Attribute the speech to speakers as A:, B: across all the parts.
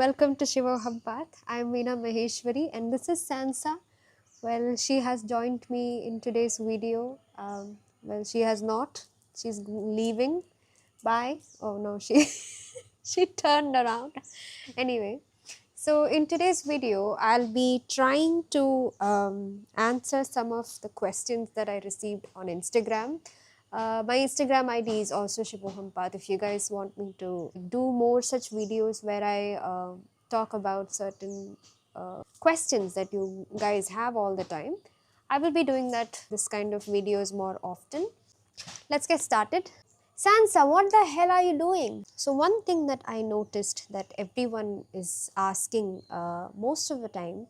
A: Welcome to Shiva and Shakti. I'm Veena Maheshwari and this is Sansa. Well, she has joined me in today's video. She has not. She's leaving. Bye. Oh no, she she turned around. Anyway, so in today's video, I'll be trying to answer some of the questions that I received on Instagram. My Instagram ID is also Shivohampath. If you guys want me to do more such videos where I talk about certain questions that you guys have all the time, I will be doing this kind of videos more often. Let's get started. Sansa, what the hell are you doing? So one thing that I noticed that everyone is asking most of the time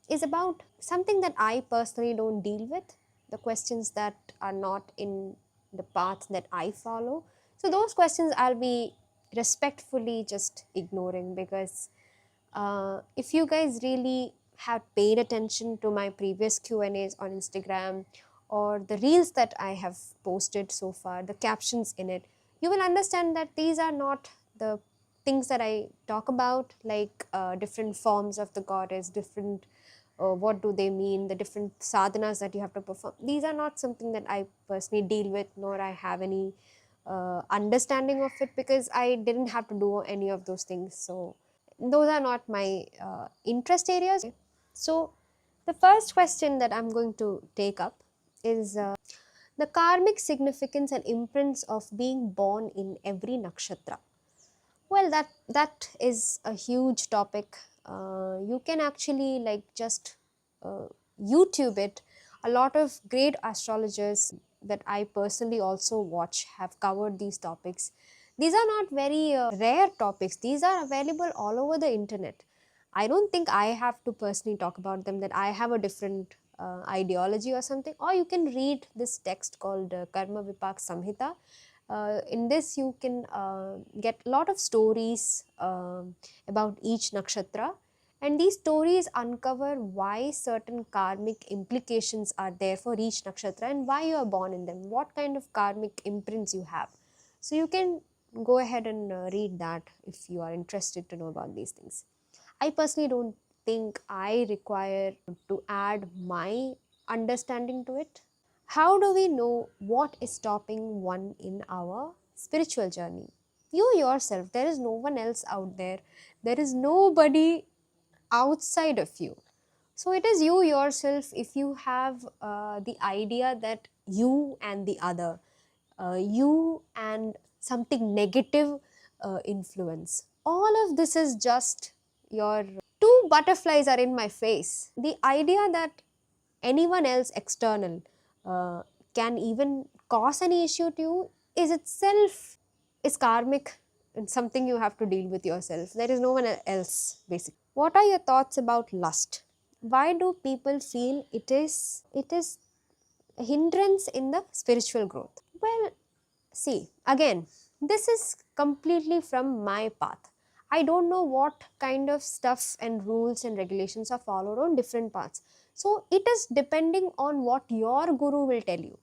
A: is about something that I personally don't deal with, the questions that are not in the path that I follow. So those questions I'll be respectfully just ignoring, because if you guys really have paid attention to my previous Q&As on Instagram or the reels that I have posted so far, the captions in it, you will understand that these are not the things that I talk about, like different forms of the goddess, different what do they mean, the different sadhanas that you have to perform. These are not something that I personally deal with, nor I have any understanding of it, because I didn't have to do any of those things. So those are not my interest areas. So the first question that I'm going to take up is the karmic significance and imprints of being born in every nakshatra. Well, that is a huge topic. You can actually just YouTube it. A lot of great astrologers that I personally also watch have covered these topics. These are not very rare topics. These are available all over the internet. I don't think I have to personally talk about them, that I have a different ideology or something. Or you can read this text called Karma Vipak Samhita. In this, you can get a lot of stories about each nakshatra, and these stories uncover why certain karmic implications are there for each nakshatra and why you are born in them, what kind of karmic imprints you have. So you can go ahead and read that if you are interested to know about these things. I personally don't think I require to add my understanding to it. How do we know what is stopping one in our spiritual journey? You yourself, there is no one else out there. There is nobody outside of you. So it is you yourself. If you have the idea that you and the other, you and something negative influence, all of this is just your two butterflies are in my face. The idea that anyone else external can even cause any issue to you is itself is karmic and something you have to deal with yourself. There is no one else, basically. What are your thoughts about lust? Why do people feel it is a hindrance in the spiritual growth? Well, see, again, this is completely from my path. I don't know what kind of stuff and rules and regulations are followed on different paths. So it is depending on what your guru will tell you.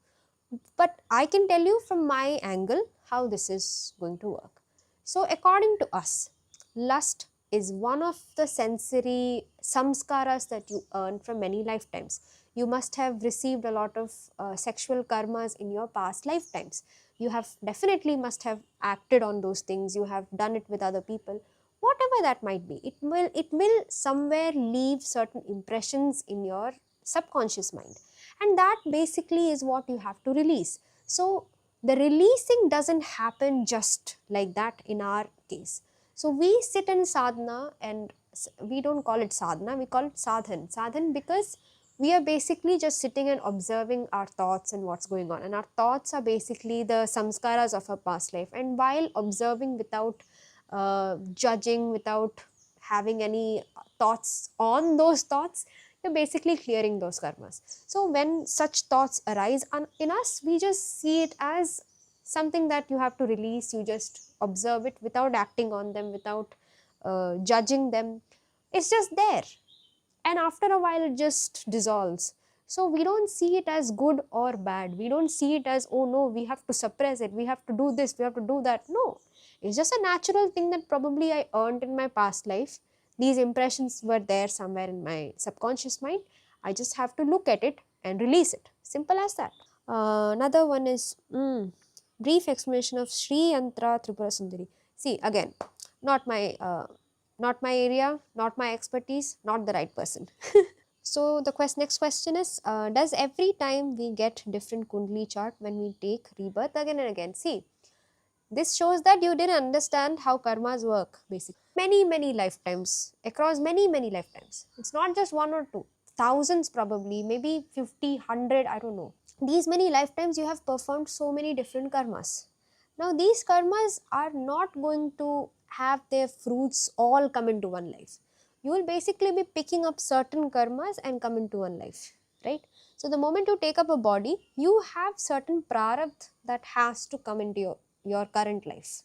A: But I can tell you from my angle how this is going to work. So according to us, lust is one of the sensory samskaras that you earn from many lifetimes. You must have received a lot of sexual karmas in your past lifetimes. You have definitely must have acted on those things. You have done it with other people. Whatever that might be, it will somewhere leave certain impressions in your subconscious mind, and that basically is what you have to release. So the releasing doesn't happen just like that in our case. So we sit in sadhana, and we don't call it sadhana, we call it sadhan because we are basically just sitting and observing our thoughts and what's going on, and our thoughts are basically the samskaras of our past life. And while observing without judging, without having any thoughts on those thoughts, you're basically clearing those karmas. So when such thoughts arise in us, we just see it as something that you have to release. You just observe it without acting on them, without judging them. It's just there, and after a while it just dissolves. So we don't see it as good or bad. We don't see it as, oh no, we have to suppress it, we have to do this, we have to do that. No, It's just a natural thing that probably I earned in my past life. These impressions were there somewhere in my subconscious mind. I just have to look at it and release it. Simple as that. Another one is brief explanation of Sri Yantra Tripura Sundari. See, again, not my area, not my expertise, not the right person. So the next question is, does every time we get different Kundli chart when we take rebirth again and again? See, this shows that you didn't understand how karmas work, basically. Many lifetimes, across many lifetimes. It's not just one or two, thousands probably, maybe 50, 100, I don't know. These many lifetimes you have performed so many different karmas. Now these karmas are not going to have their fruits all come into one life. You will basically be picking up certain karmas and come into one life, right? So the moment you take up a body, you have certain prarabdha that has to come into your current life.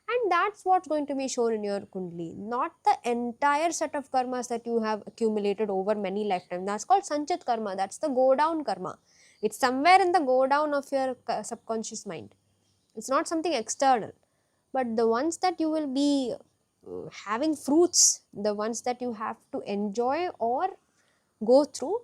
A: And that's what's going to be shown in your kundli, not the entire set of karmas that you have accumulated over many lifetimes. That's called sanchit karma. That's the go down karma. It's somewhere in the go down of your subconscious mind. It's not something external. But the ones that you will be having fruits, the ones that you have to enjoy or go through,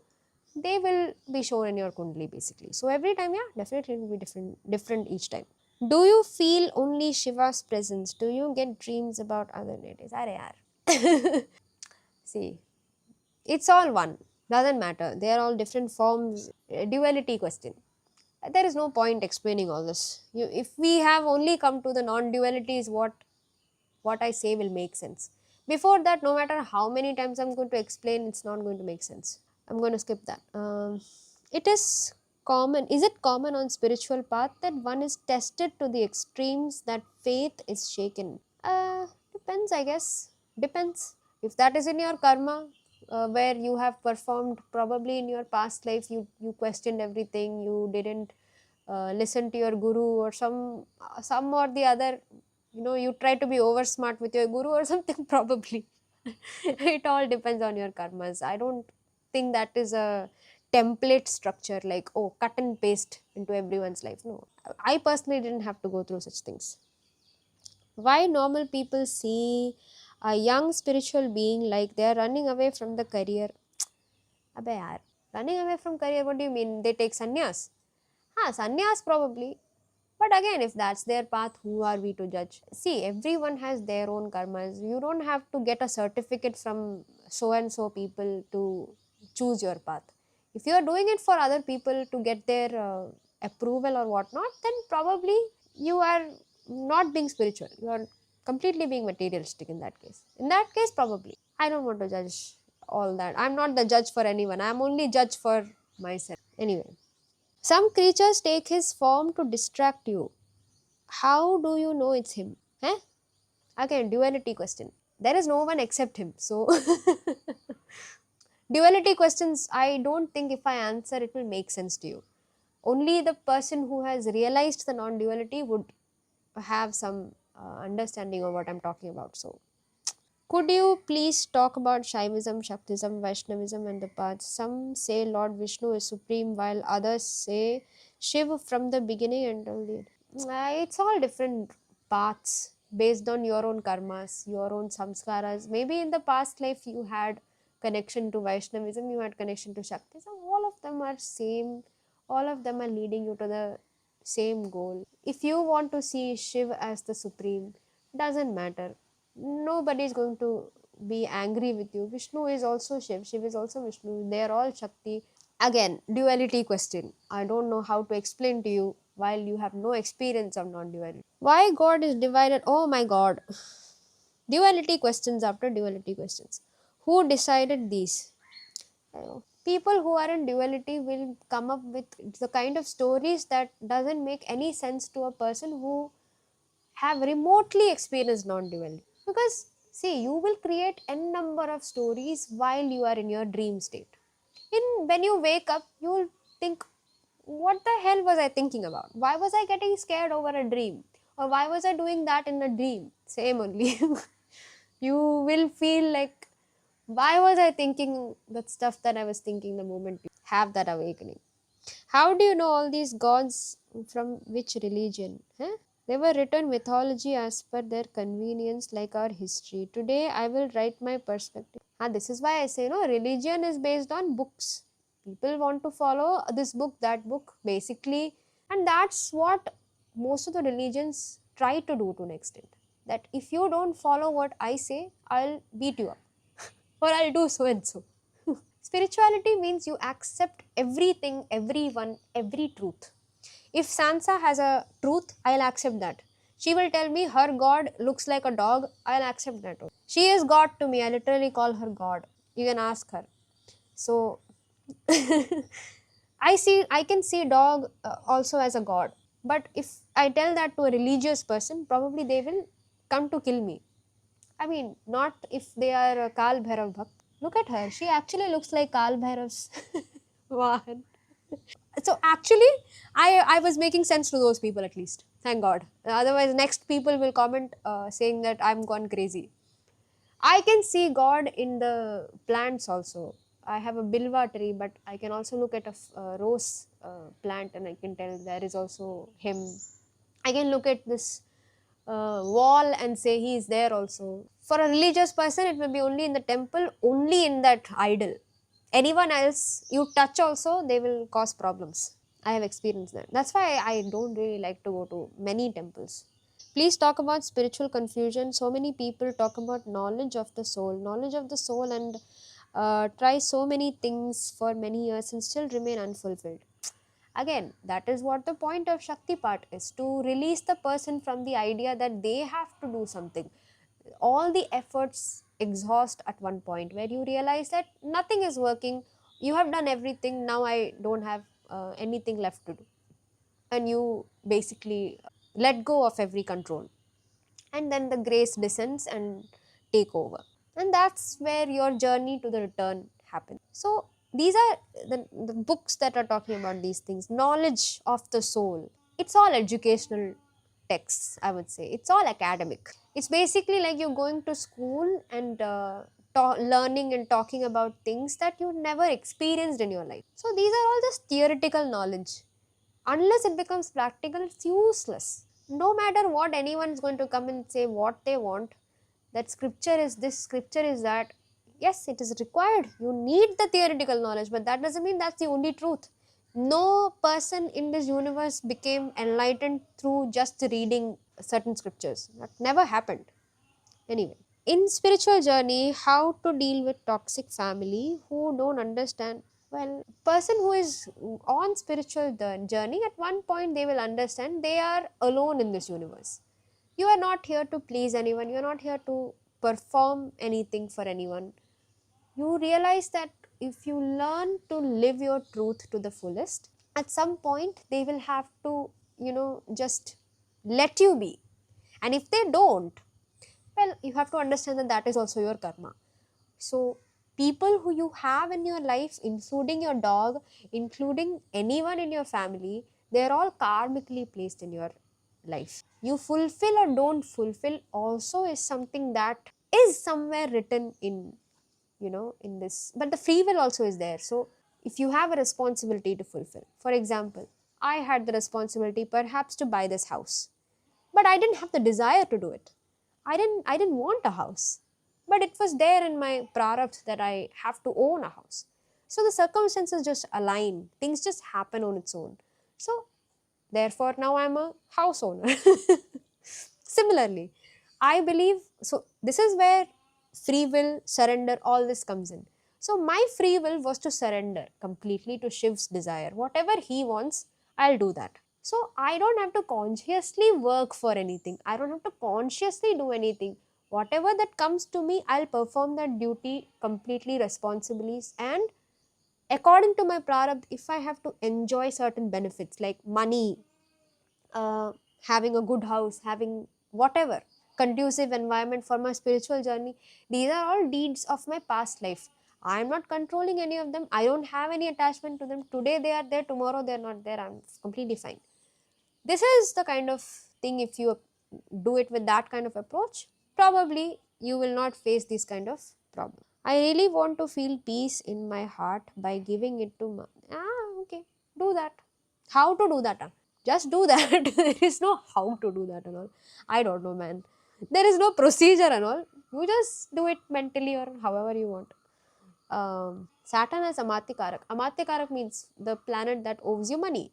A: they will be shown in your kundli basically. So every time, yeah, definitely it will be different each time. Do you feel only Shiva's presence? Do you get dreams about other deities? Are yaar. See, it's all one. Doesn't matter. They are all different forms. Duality question. There is no point explaining all this. If we have only come to the non-duality, is what I say will make sense. Before that, no matter how many times I'm going to explain, it's not going to make sense. I'm going to skip that. It is common. Is it common on spiritual path that one is tested to the extremes that faith is shaken? Depends, I guess. Depends. If that is in your karma, where you have performed probably in your past life, you questioned everything. You didn't listen to your guru or some or the other. You try to be over smart with your guru or something probably. It all depends on your karmas. I don't think that is a template structure like, oh, cut and paste into everyone's life. No, I personally didn't have to go through such things. Why normal people see a young spiritual being like they are running away from the career? Abbe yaar, running away from career, what do you mean? They take sannyas? Sannyas probably. But again, if that's their path, who are we to judge? See, everyone has their own karmas. You don't have to get a certificate from so and so people to choose your path. If you are doing it for other people to get their approval or whatnot, then probably you are not being spiritual. You are completely being materialistic in that case. In that case, probably. I don't want to judge all that. I'm not the judge for anyone. I'm only judge for myself. Anyway. Some creatures take his form to distract you. How do you know it's him? Eh? Again, duality question. There is no one except him. So, duality questions, I don't think if I answer it will make sense to you. Only the person who has realized the non duality would have some understanding of what I'm talking about. So, could you please talk about Shaivism, Shaktism, Vaishnavism, and the paths? Some say Lord Vishnu is supreme, while others say Shiva from the beginning until the end. It's all different paths based on your own karmas, your own samskaras. Maybe in the past life you had connection to Vaishnavism, you had connection to Shaktism. All of them are same. All of them are leading you to the same goal. If you want to see Shiva as the supreme, doesn't matter. Nobody is going to be angry with you. Vishnu is also Shiv. Shiv is also Vishnu. They are all Shakti. Again, duality question. I don't know how to explain to you while you have no experience of non-duality. Why God is divided? Oh my God. Duality questions after duality questions. Who decided these? People who are in duality will come up with the kind of stories that doesn't make any sense to a person who have remotely experienced non-duality. Because see, you will create n number of stories while you are in your dream state. When you wake up, you will think, what the hell was I thinking about? Why was I getting scared over a dream? Or why was I doing that in a dream? Same only. You will feel like, why was I thinking that stuff that I was thinking the moment you have that awakening? How do you know all these gods from which religion? Huh? They were written mythology as per their convenience, like our history. Today, I will write my perspective. And this is why I say, no, religion is based on books. People want to follow this book, that book, basically. And that's what most of the religions try to do to an extent. That if you don't follow what I say, I'll beat you up. Or I'll do so and so. Spirituality means you accept everything, everyone, every truth. If Sansa has a truth, I'll accept that. She will tell me her god looks like a dog, I'll accept that. She is God to me, I literally call her God. You can ask her. So I can see dog also as a god. But if I tell that to a religious person, probably they will come to kill me. I mean, not if they are a Kal Bhairav Bhakt. Look at her. She actually looks like Kal Bhairav's Vahan. So actually, I was making sense to those people at least. Thank God. Otherwise, next people will comment saying that I'm gone crazy. I can see God in the plants also. I have a bilva tree, but I can also look at a rose plant and I can tell there is also him. I can look at this wall and say he is there also. For a religious person, it will be only in the temple, only in that idol. Anyone else you touch also, they will cause problems. I have experienced that. That's why I don't really like to go to many temples. Please talk about spiritual confusion. So many people talk about knowledge of the soul, and try so many things for many years and still remain unfulfilled. Again, that is what the point of Shakti part is, to release the person from the idea that they have to do something. All the efforts exhaust at one point where you realize that nothing is working, you have done everything, now I don't have anything left to do. And you basically let go of every control. And then the grace descends and take over. And that's where your journey to the return happens. So these are the books that are talking about these things. Knowledge of the soul. It's all educational texts, I would say. It's all academic. It's basically like you're going to school and learning and talking about things that you never experienced in your life. So these are all just theoretical knowledge. Unless it becomes practical, it's useless. No matter what anyone is going to come and say what they want, that scripture is this, scripture is that. Yes, it is required. You need the theoretical knowledge, but that doesn't mean that's the only truth. No person in this universe became enlightened through just reading certain scriptures. That never happened. Anyway, in spiritual journey, how to deal with toxic family who don't understand. Well, person who is on spiritual journey, at one point they will understand they are alone in this universe. You are not here to please anyone, you are not here to perform anything for anyone. You realize that if you learn to live your truth to the fullest, at some point they will have to, just let you be. And if they don't, well, you have to understand that that is also your karma. So people who you have in your life, including your dog, including anyone in your family, they're all karmically placed in your life. You fulfill or don't fulfill also is something that is somewhere written in, in this, but the free will also is there. So if you have a responsibility to fulfill, for example, I had the responsibility perhaps to buy this house, but I didn't have the desire to do it. I didn't want a house, but it was there in my prarabdha that I have to own a house. So the circumstances just align, things just happen on its own. So therefore now I'm a house owner. Similarly, I believe, so this is where free will, surrender, all this comes in. So my free will was to surrender completely to Shiv's desire. Whatever he wants, I'll do that. So I don't have to consciously work for anything. I don't have to consciously do anything. Whatever that comes to me, I'll perform that duty completely responsibly. And according to my prarabdha, if I have to enjoy certain benefits like money, uh, having a good house, having whatever, conducive environment for my spiritual journey, these are all deeds of my past life. I am not controlling any of them. I don't have any attachment to them. Today they are there, tomorrow they are not there. I'm completely fine. This is the kind of thing, if you do it with that kind of approach, probably you will not face this kind of problem. I really want to feel peace in my heart by giving it to okay, do that. How to do that? Just do that. There is no how to do that and all. I don't know, man. There is no procedure and all. You just do it mentally or however you want. Saturn is Amatyakarak. Amatyakarak means the planet that owes you money,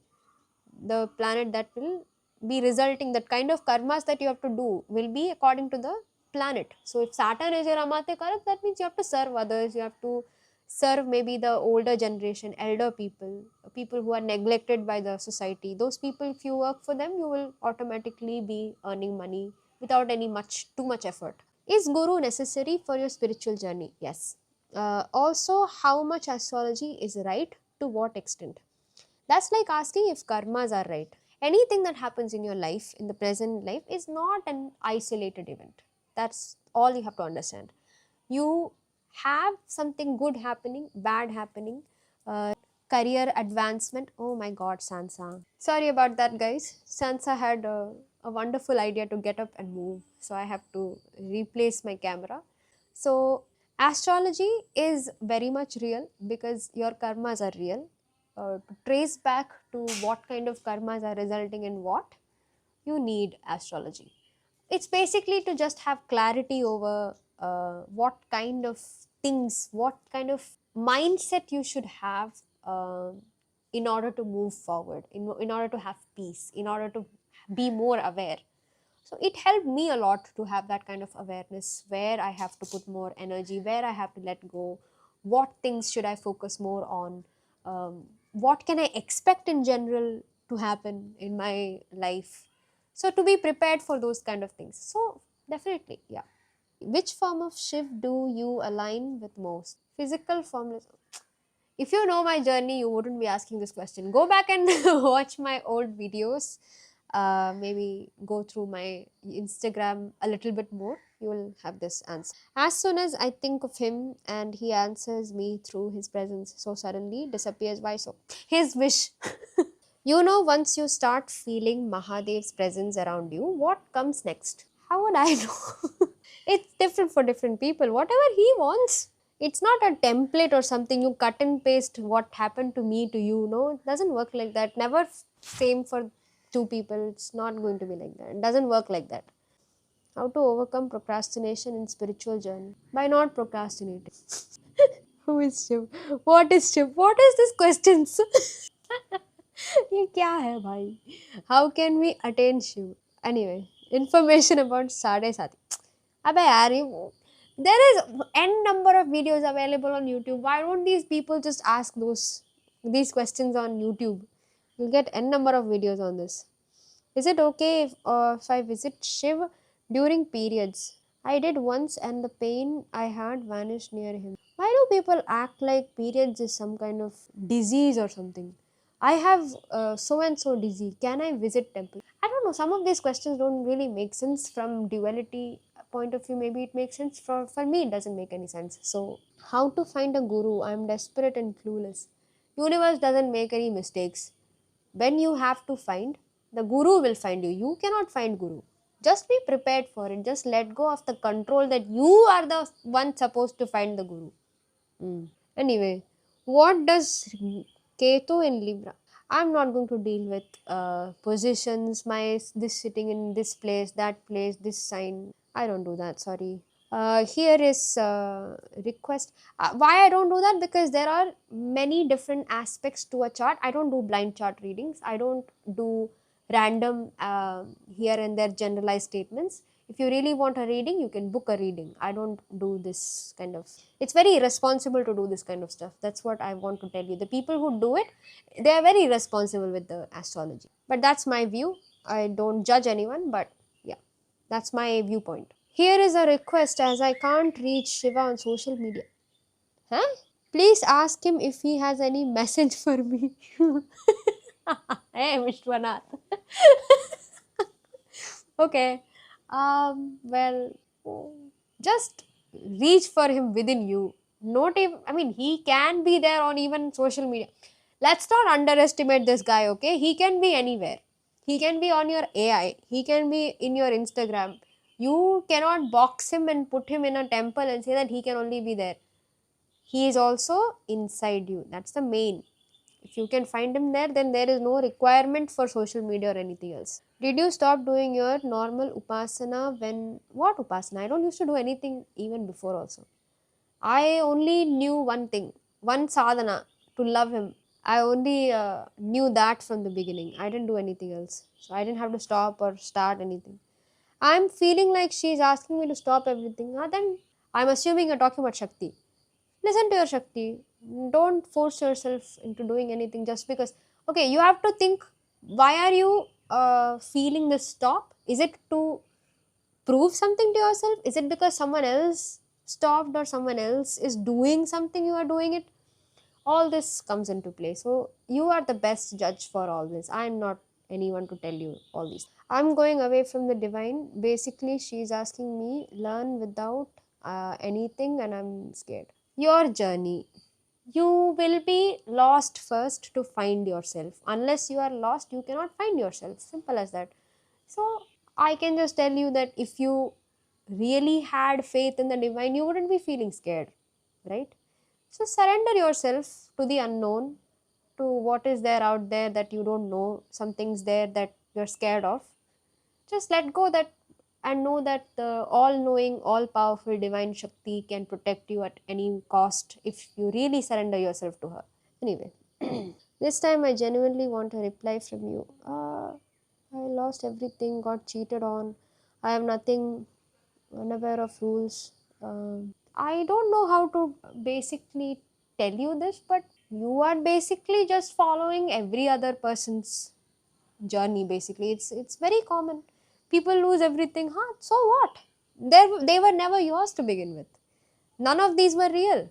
A: the planet that will be resulting, that kind of karmas that you have to do will be according to the planet. So if Saturn is your Amatyakarak, that means you have to serve others, you have to serve maybe the older generation, elder people, people who are neglected by the society. Those people, if you work for them, you will automatically be earning money without any too much effort. Is guru necessary for your spiritual journey? Yes. Also, how much astrology is right, to what extent? That's like asking if karmas are right. Anything that happens in your life, in the present life, is not an isolated event. That's all you have to understand. You have something good happening, bad happening, career advancement. Oh my god, Sansa. Sorry about that, guys. Sansa had a wonderful idea to get up and move, so I have to replace my camera. So, astrology is very much real because your karmas are real. To trace back to what kind of karmas are resulting in what, you need astrology. It's basically to just have clarity over what kind of things, what kind of mindset you should have in order to move forward, in order to have peace, in order to be more aware. So it helped me a lot to have that kind of awareness, where I have to put more energy, where I have to let go, what things should I focus more on, what can I expect in general to happen in my life. So to be prepared for those kind of things. So definitely, yeah. Which form of Shiv do you align with most? Physical form. If you know my journey, you wouldn't be asking this question. Go back and watch my old videos. Maybe go through my Instagram a little bit more. You will have this answer. As soon as I think of him and he answers me through his presence, so suddenly disappears. Why so? His wish. You know, once you start feeling Mahadev's presence around you, what comes next? How would I know? It's different for different people. Whatever he wants. It's not a template or something you cut and paste what happened to me to you. No, it doesn't work like that. Never same for two people. It's not going to be like that. It doesn't work like that. How to overcome procrastination in spiritual journey? By not procrastinating. Who is Shiv? What is Shiv? What is this questions? ये क्या है भाई? How can we attain Shiv? Anyway, information about साढ़े साथी. अबे यार ये there is n number of videos available on YouTube. Why don't these people just ask these questions on YouTube? You'll get n number of videos on this. Is it okay if I visit Shiv during periods? I did once and the pain I had vanished near him. Why do people act like periods is some kind of disease or something? I have so and so disease. Can I visit temple? I don't know. Some of these questions don't really make sense from duality point of view. Maybe it makes sense. For me, it doesn't make any sense. So, how to find a guru? I'm desperate and clueless. Universe doesn't make any mistakes. When you have to find, the guru will find you. You cannot find guru. Just be prepared for it. Just let go of the control that you are the one supposed to find the guru. Anyway, what does Ketu in Libra? I'm not going to deal with positions, my this sitting in this place, that place, this sign. I don't do that. Sorry. Here is request. Why I don't do that? Because there are many different aspects to a chart. I don't do blind chart readings. I don't do random here and there generalized statements. If you really want a reading, you can book a reading. I don't do this kind of. It's very irresponsible to do this kind of stuff. That's what I want to tell you. The people who do it, they are very irresponsible with the astrology. But that's my view. I don't judge anyone, but yeah, that's my viewpoint. Here is a request, as I can't reach Shiva on social media. Huh? Please ask him if he has any message for me. Hey, Vishwanath. Okay. Well, just reach for him within you. Not even, I mean, he can be there on even social media. Let's not underestimate this guy, okay? He can be anywhere. He can be on your AI. He can be in your Instagram. You cannot box him and put him in a temple and say that he can only be there. He is also inside you. That's the main. If you can find him there, then there is no requirement for social media or anything else. Did you stop doing your normal upasana when what upasana? I don't used to do anything even before also. I only knew one thing, one sadhana, to love him. I only knew that from the beginning. I didn't do anything else. So I didn't have to stop or start anything. I'm feeling like she's asking me to stop everything. Then I'm assuming you're talking about Shakti. Listen to your Shakti. Don't force yourself into doing anything just because. Okay, you have to think, why are you feeling this stop? Is it to prove something to yourself? Is it because someone else stopped or someone else is doing something, you are doing it? All this comes into play. So you are the best judge for all this. I'm not anyone to tell you all these. I'm going away from the divine. Basically, she's asking me learn without anything, and I'm scared. Your journey. You will be lost first to find yourself. Unless you are lost, you cannot find yourself. Simple as that. So I can just tell you that if you really had faith in the divine, you wouldn't be feeling scared, right? So surrender yourself to the unknown, to what is there out there that you don't know, some things there that you're scared of. Just let go that and know that the all knowing, all powerful divine Shakti can protect you at any cost if you really surrender yourself to her. Anyway, this time I genuinely want a reply from you. I lost everything, got cheated on. I have nothing, unaware of rules. I don't know how to basically tell you this, but you are basically just following every other person's journey. Basically, it's very common. People lose everything. Huh? So what? They were never yours to begin with. None of these were real.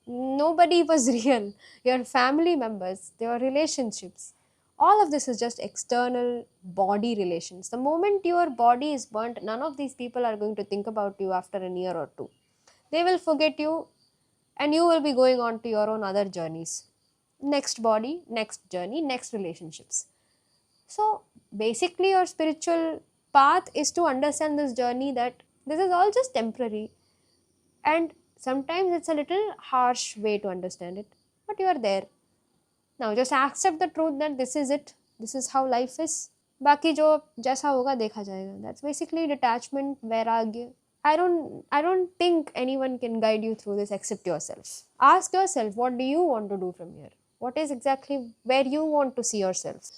A: Nobody was real. Your family members, your relationships, all of this is just external body relations. The moment your body is burnt, none of these people are going to think about you after a year or two. They will forget you, and you will be going on to your own other journeys. Next body, next journey, next relationships. So basically, your spiritual path is to understand this journey that this is all just temporary, and sometimes it's a little harsh way to understand it, but you are there. Now just accept the truth that this is it, this is how life is. बाकी जो जैसा होगा देखा जाएगा. That's basically detachment, vairagya. I don't think anyone can guide you through this except yourself. Ask yourself, what do you want to do from here? What is exactly where you want to see yourself?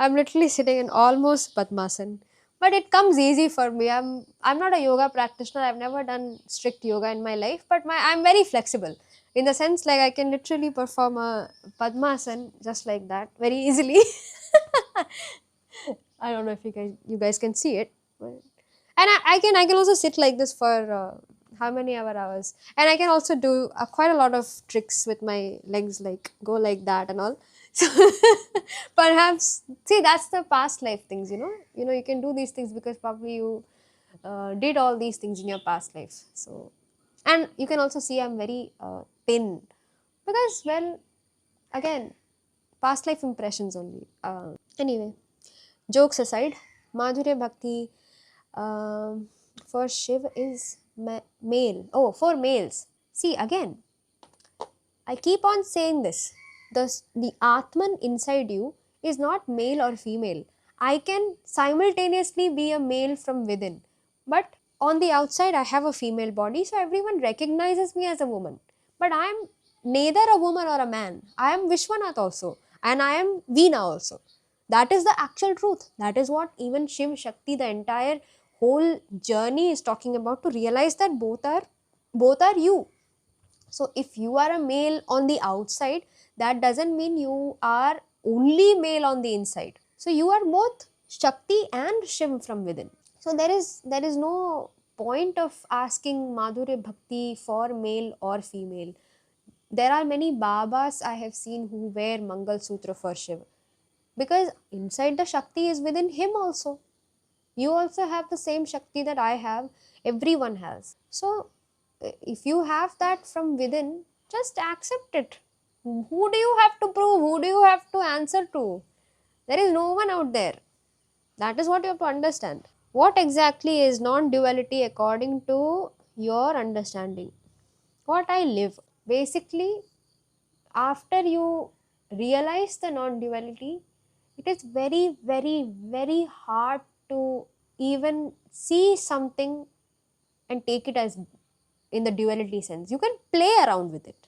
A: I'm literally sitting in almost Padmasan, but it comes easy for me. I'm not a yoga practitioner. I've never done strict yoga in my life, but I'm very flexible in the sense like I can literally perform a Padmasan just like that very easily. I don't know if you guys can see it, but, and I can also sit like this for how many hours, and I can also do quite a lot of tricks with my legs, like go like that and all. So perhaps see, that's the past life things, you can do these things because probably you did all these things in your past life. So, and you can also see I'm very thin because, well, again, past life impressions only. Anyway, jokes aside, Madhurya Bhakti for Shiv is male. Oh, for males. See, again, I keep on saying this. The Atman inside you is not male or female. I can simultaneously be a male from within. But on the outside, I have a female body, so everyone recognizes me as a woman. But I am neither a woman or a man. I am Vishwanath also. And I am Veena also. That is the actual truth. That is what even Shiv Shakti, the entire whole journey is talking about, to realize that both are you. So if you are a male on the outside, that doesn't mean you are only male on the inside. So you are both Shakti and Shiv from within. So there is no point of asking Madhurya Bhakti for male or female. There are many Babas I have seen who wear Mangal Sutra for Shiv, because inside the Shakti is within him also. You also have the same Shakti that I have, everyone has. So if you have that from within, just accept it. Who do you have to prove? Who do you have to answer to? There is no one out there. That is what you have to understand. What exactly is non-duality according to your understanding? What I live. Basically, after you realize the non-duality, it is very, very, very hard to even see something and take it as in the duality sense. You can play around with it,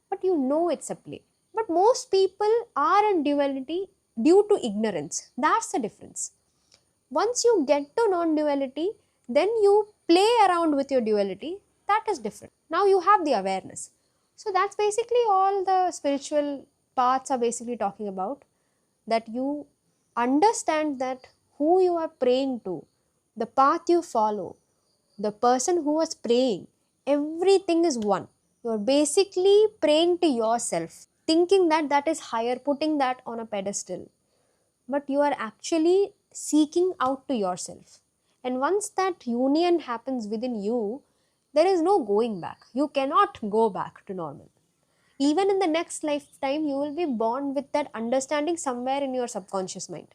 A: but you know it's a play. But most people are in duality due to ignorance. That's the difference. Once you get to non-duality, then you play around with your duality. That is different. Now you have the awareness. So that's basically all the spiritual paths are basically talking about. That you understand that who you are praying to, the path you follow, the person who was praying, everything is one. You are basically praying to yourself, thinking that that is higher, putting that on a pedestal, but you are actually seeking out to yourself. And once that union happens within you, there is no going back. You cannot go back to normal. Even in the next lifetime, you will be born with that understanding somewhere in your subconscious mind.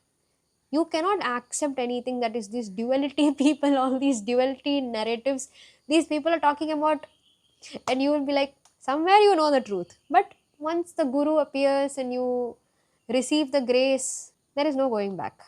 A: You cannot accept anything that is this duality people, all these duality narratives these people are talking about, and you will be like, somewhere you know the truth. But once the guru appears and you receive the grace, there is no going back.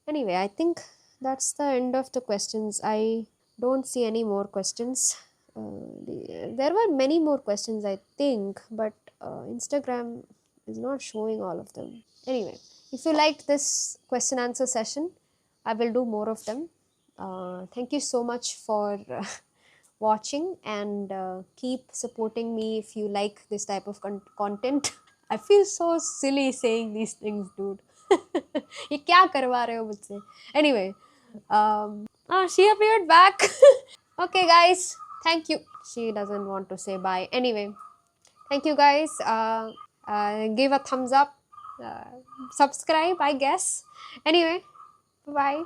A: Anyway, I think that's the end of the questions. I don't see any more questions. There were many more questions, I think, but Instagram is not showing all of them. Anyway, if you liked this question answer session, I will do more of them. Thank you so much for watching, and keep supporting me if you like this type of content. I feel so silly saying these things, dude. ये क्या करवा रहे हो मुझसे? Anyway, she appeared back. Okay, guys, thank you. She doesn't want to say bye. Anyway, thank you, guys. Give a thumbs up, subscribe, I guess. Anyway, bye.